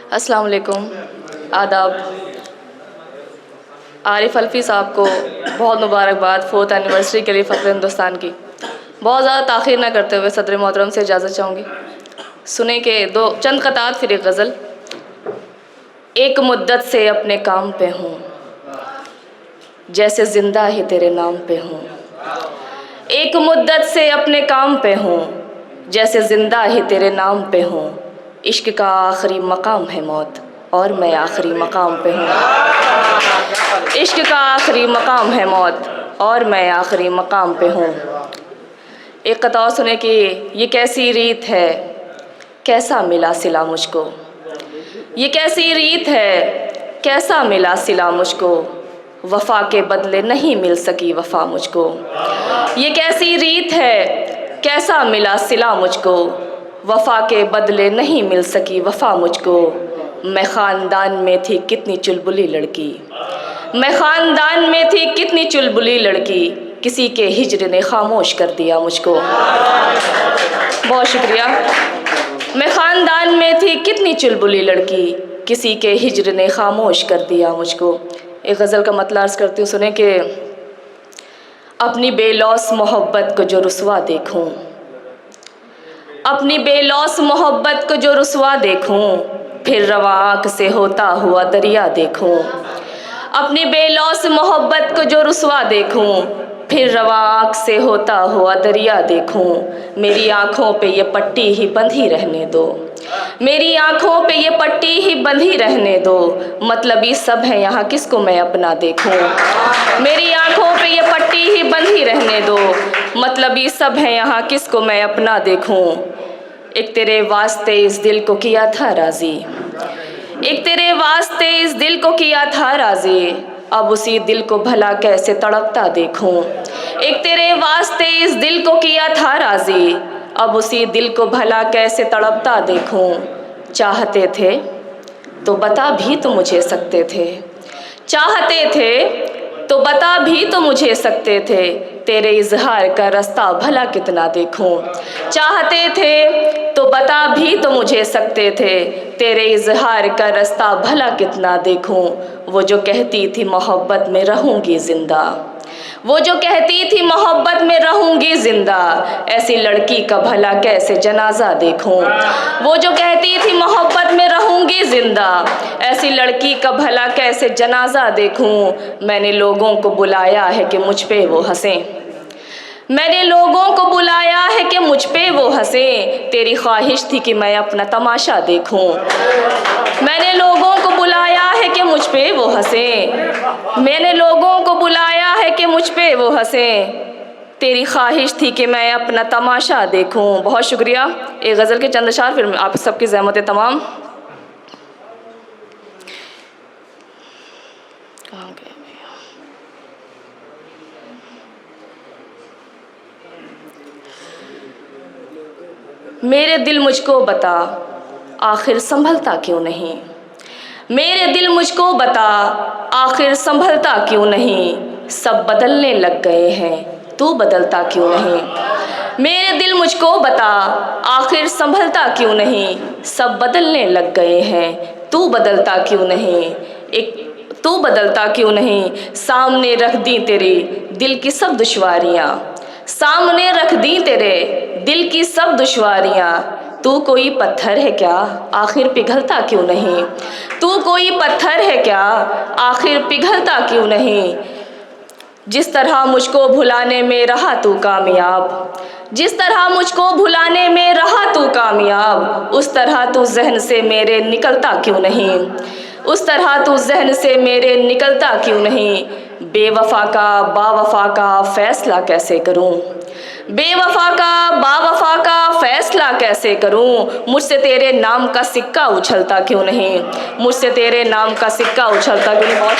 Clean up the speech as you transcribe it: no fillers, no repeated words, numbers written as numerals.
अस्सलाम वालेकुम, आदाब। आरिफ अल्फ़ी साहब को बहुत मुबारकबाद 4th एनिवर्सरी के लिए फ़ख्र हिंदुस्तान की। बहुत ज़्यादा ताख़ीर न करते हुए सदर मोहतरम से इजाज़त चाहूँगी। सुने के दो चंद क़तात फिर एक गज़ल। एक मुद्दत से अपने काम पे हूँ, जैसे ज़िंदा ही तेरे नाम पे हूँ। एक मुद्दत से अपने काम पे हूँ, जैसे ज़िंदा ही तेरे नाम पे हूँ। इश्क का आखिरी मकाम है मौत, और मैं आखिरी मकाम पे हूँ। इश्क का आखिरी मकाम है मौत, और मैं आखिरी मकाम पे हूँ। एक क़ता सुने कि ये कैसी रीत है, कैसा मिला सिला मुझको। ये कैसी रीत है, कैसा मिला सिला मुझको। वफ़ा के बदले नहीं मिल सकी वफ़ा मुझको। ये कैसी रीत है, कैसा मिला सिला मुझको। वफ़ा के बदले नहीं मिल सकी वफ़ा मुझको। मैं ख़ानदान में थी कितनी चुलबुली लड़की, मैं ख़ानदान में थी कितनी चुलबुली लड़की। किसी के हिज्र ने खामोश कर दिया मुझको। बहुत शुक्रिया। मैं ख़ानदान में थी कितनी चुलबुली लड़की, किसी के हिज्र ने खामोश कर दिया मुझको। एक गज़ल का मतलब अर्ज़ करती हूँ, सुने कि अपनी बेलौस मोहब्बत को जो रुसवा देखूँ, अपनी बेलौस मोहब्बत को जो रुसवा देखूँ, फिर रवा आँख से होता हुआ दरिया देखूँ। अपनी बेलौस मोहब्बत को जो रुसवा देखूँ, फिर रवा आँख से होता हुआ दरिया देखूँ। मेरी आँखों पे ये पट्टी ही बंधी रहने दो, मेरी आँखों पे ये पट्टी ही बंधी रहने दो। मतलबी सब है यहाँ किसको मैं अपना देखूँ। मेरी आँखों पे ये पट्टी ही बंधी रहने दो, मतलबी सब है यहाँ किसको मैं अपना देखूँ। एक तेरे वास्ते इस दिल को किया था राज़ी, एक तेरे वास्ते इस दिल को किया था राज़ी। अब उसी दिल को भला कैसे तड़पता देखूं। एक तेरे वास्ते इस दिल को किया था राज़ी, अब उसी दिल को भला कैसे तड़पता देखूं। चाहते थे तो बता भी तो मुझे सकते थे, चाहते थे तो बता भी तो मुझे सकते थे। तेरे इजहार का रास्ता भला कितना देखूं। चाहते थे तो बता भी तो मुझे सकते थे, तेरे इजहार का रास्ता भला कितना देखूं। वो जो कहती थी मोहब्बत में रहूँगी ज़िंदा, वो जो कहती थी मोहब्बत में रहूँगी ज़िंदा, ऐसी लड़की का भला कैसे जनाजा देखूं। वो जो कहती थी मोहब्बत में रहूँगी ज़िंदा, ऐसी लड़की का भला कैसे जनाजा देखूं। मैंने लोगों को बुलाया है कि मुझ पे वो हंसें, मैंने लोगों को बुलाया है कि मुझ पे वो हंसें। तेरी ख्वाहिश थी कि मैं अपना तमाशा देखूं। मैंने लोगों को बुलाया है कि मुझ पे वो हंसें, मैंने लोगों को बुलाया है कि मुझ पे वो हंसें। तेरी ख्वाहिश थी कि मैं अपना तमाशा देखूं। बहुत शुक्रिया। एक गज़ल के चंद अशार फिर आप सबकी ज़हमत तमाम। कहाँ गए? मेरे दिल मुझको बता आखिर संभलता क्यों नहीं, मेरे दिल मुझको बता आखिर संभलता क्यों नहीं। सब बदलने लग गए हैं तू बदलता क्यों नहीं। मेरे दिल मुझको बता आखिर संभलता क्यों नहीं। सब बदलने लग गए हैं तू बदलता क्यों नहीं। एक तू बदलता क्यों नहीं। सामने रख दी तेरे दिल की सब दुश्वारियाँ, सामने रख दी तेरे दिल की सब दुश्वारियाँ। तू कोई पत्थर है क्या आखिर पिघलता क्यों नहीं। तू कोई पत्थर है क्या आखिर पिघलता क्यों नहीं। जिस तरह मुझको भुलाने में रहा तू कामयाब, जिस तरह मुझको भुलाने में रहा तू कामयाब, उस तरह तू जहन से मेरे निकलता क्यों नहीं। उस तरह तू जहन से मेरे निकलता क्यों नहीं। बेवफा का बावफा का फ़ैसला कैसे करूं, बेवफा का बावफा का फ़ैसला कैसे करूं। मुझसे तेरे नाम का सिक्का उछलता क्यों नहीं, मुझसे तेरे नाम का सिक्का उछलता क्यों नहीं। बहुत